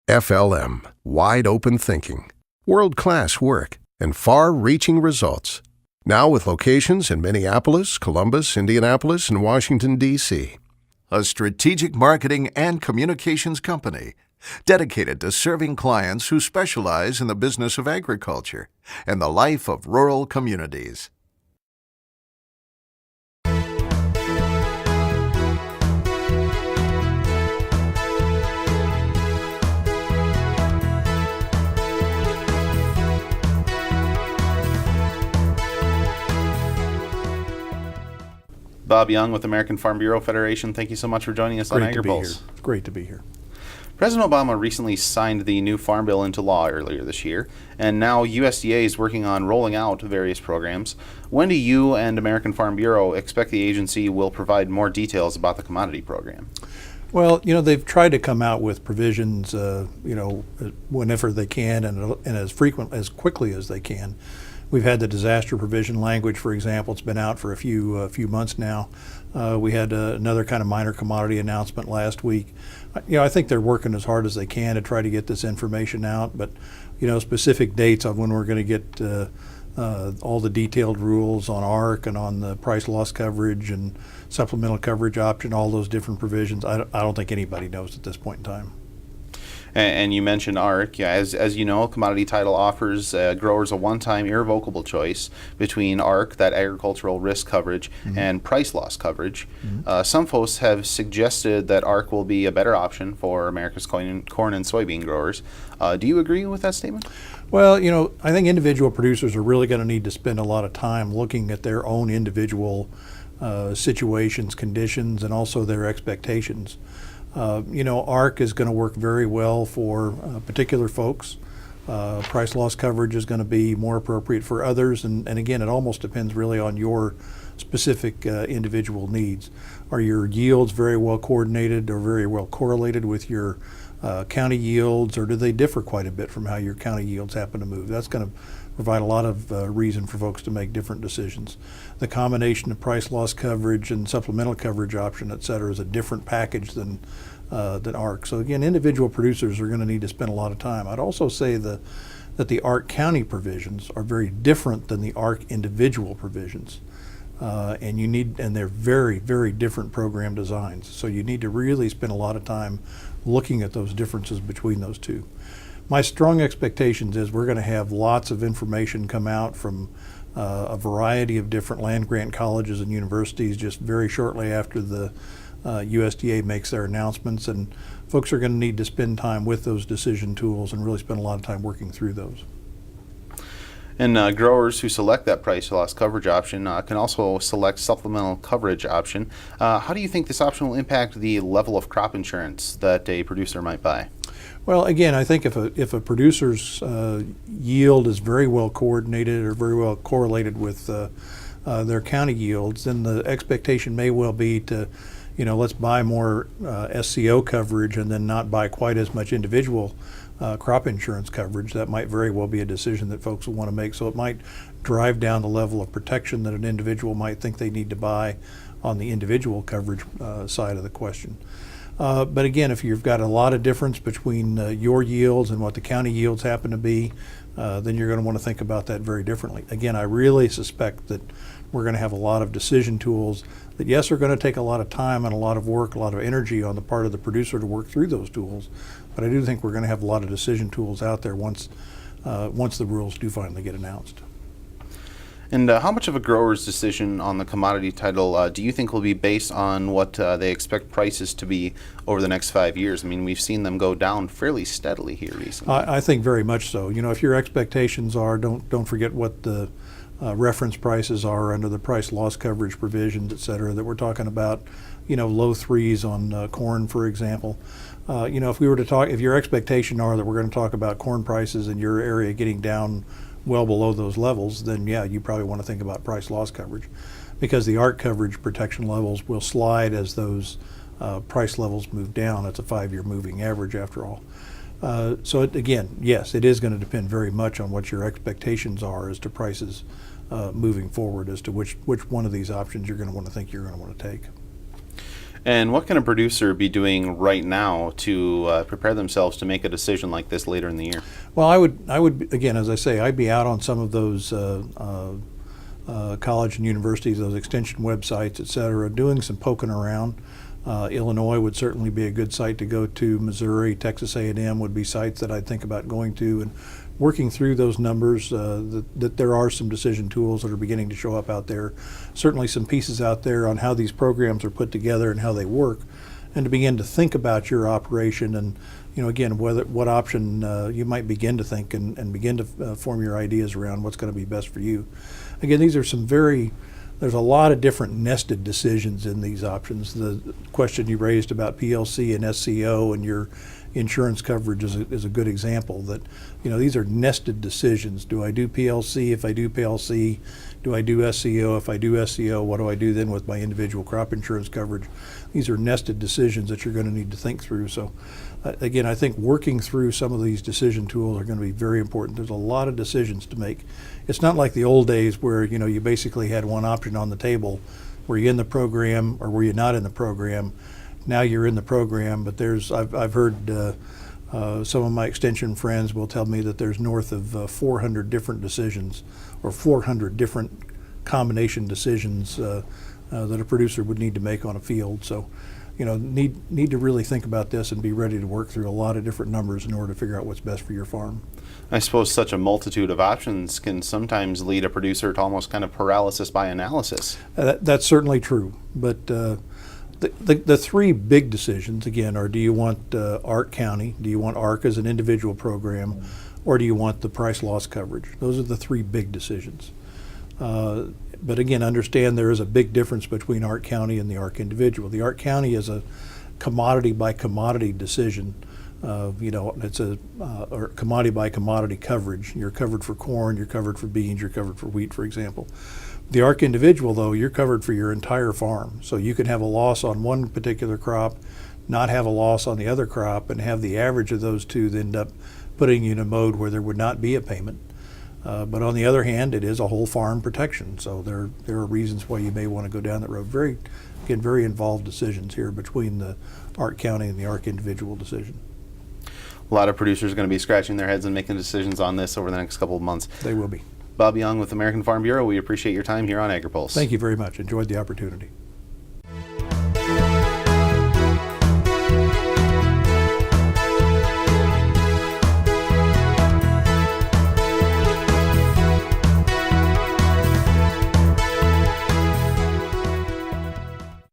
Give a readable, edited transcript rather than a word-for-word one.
FLM, wide open thinking, world-class work, and far-reaching results. Now with locations in Minneapolis, Columbus, Indianapolis, and Washington, D.C. A strategic marketing and communications company dedicated to serving clients who specialize in the business of agriculture and the life of rural communities. Bob Young with American Farm Bureau Federation, thank you so much for joining us on Agri-Pulse. Great to be here. President Obama recently signed the new Farm Bill into law earlier this year, and now USDA is working on rolling out various programs. When do you and American Farm Bureau expect the agency will provide more details about the commodity program? Well, they've tried to come out with provisions, whenever they can and as quickly as they can. We've had the disaster provision language, for example. It's been out for a few months now. We had another kind of minor commodity announcement last week. I think they're working as hard as they can to try to get this information out, but specific dates on when we're going to get all the detailed rules on ARC and on the price loss coverage and supplemental coverage option, all those different provisions, I don't think anybody knows at this point in time. And you mentioned ARC. Yeah, as you know, Commodity Title offers growers a one-time irrevocable choice between ARC, that agricultural risk coverage, and price loss coverage. Some folks have suggested that ARC will be a better option for America's corn and soybean growers. Do you agree with that statement? Well, I think individual producers are really going to need to spend a lot of time looking at their own individual situations, conditions, and also their expectations. ARC is going to work very well for particular folks. Price loss coverage is going to be more appropriate for others, and again, it almost depends really on your specific individual needs. Are your yields very well coordinated or very well correlated with your county yields, or do they differ quite a bit from how your county yields happen to move? That's going to provide a lot of reason for folks to make different decisions. The combination of price loss coverage and supplemental coverage option, et cetera, is a different package than ARC. So again, individual producers are going to need to spend a lot of time. I'd also say that the ARC county provisions are very different than the ARC individual provisions. And they're very, very different program designs. So you need to really spend a lot of time looking at those differences between those two. My strong expectations is we're going to have lots of information come out from a variety of different land grant colleges and universities just very shortly after the USDA makes their announcements, and folks are going to need to spend time with those decision tools and really spend a lot of time working through those. And growers who select that price loss coverage option can also select supplemental coverage option. How do you think this option will impact the level of crop insurance that a producer might buy? Well, again, I think if a producer's yield is very well coordinated or very well correlated with their county yields, then the expectation may well be to, let's buy more SCO coverage and then not buy quite as much individual crop insurance coverage. That might very well be a decision that folks will want to make. So it might drive down the level of protection that an individual might think they need to buy on the individual coverage side of the question. But again, if you've got a lot of difference between your yields and what the county yields happen to be, then you're going to want to think about that very differently. Again, I really suspect that we're going to have a lot of decision tools that, yes, are going to take a lot of time and a lot of work, a lot of energy on the part of the producer to work through those tools. But I do think we're going to have a lot of decision tools out there once the rules do finally get announced. And how much of a grower's decision on the commodity title do you think will be based on what they expect prices to be over the next 5 years? I mean, we've seen them go down fairly steadily here recently. I think very much so. If your expectations are, don't forget what the reference prices are under the price loss coverage provisions, et cetera, that we're talking about, low threes on corn, for example. If we were to talk, if your expectation are that we're going to talk about corn prices in your area getting down well below those levels, then yeah, you probably want to think about price loss coverage, because the ARC coverage protection levels will slide as those price levels move down. It's a 5-year moving average after all. So again, yes, it is going to depend very much on what your expectations are as to prices moving forward, as to which one of these options you're going to want to take. And what can a producer be doing right now to prepare themselves to make a decision like this later in the year? Well, I would again, as I say, I'd be out on some of those college and universities, those extension websites, et cetera, doing some poking around. Illinois would certainly be a good site to go to. Missouri, Texas A&M would be sites that I'd think about going to and working through those numbers. That there are some decision tools that are beginning to show up out there. Certainly some pieces out there on how these programs are put together and how they work, and to begin to think about your operation and, again, what option you might begin to think and begin to form your ideas around what's going to be best for you. Again, these are there's a lot of different nested decisions in these options. The question you raised about PLC and SCO and your insurance coverage is a good example that, these are nested decisions. Do I do PLC? If I do PLC, do I do SCO? If I do SCO, what do I do then with my individual crop insurance coverage? These are nested decisions that you're going to need to think through. So again, I think working through some of these decision tools are going to be very important. There's a lot of decisions to make. It's not like the old days where, you basically had one option on the table. Were you in the program or were you not in the program? Now you're in the program, but I've heard some of my extension friends will tell me that there's north of 400 different decisions or 400 different combination decisions that a producer would need to make on a field. So, need to really think about this and be ready to work through a lot of different numbers in order to figure out what's best for your farm. I suppose such a multitude of options can sometimes lead a producer to almost kind of paralysis by analysis. That's certainly true, but the three big decisions, again, are do you want ARC County, do you want ARC as an individual program, or do you want the price loss coverage? Those are the three big decisions. But again, understand there is a big difference between ARC County and the ARC individual. The ARC County is a commodity by commodity decision. It's or commodity by commodity coverage. You're covered for corn, you're covered for beans, you're covered for wheat, for example. The ARC individual, though, you're covered for your entire farm. So you can have a loss on one particular crop, not have a loss on the other crop, and have the average of those two end up putting you in a mode where there would not be a payment. But on the other hand, it is a whole farm protection. So there are reasons why you may want to go down that road. Very involved decisions here between the ARC County and the ARC individual decision. A lot of producers are going to be scratching their heads and making decisions on this over the next couple of months. They will be. Bob Young with American Farm Bureau, we appreciate your time here on Agri-Pulse. Thank you very much. Enjoyed the opportunity.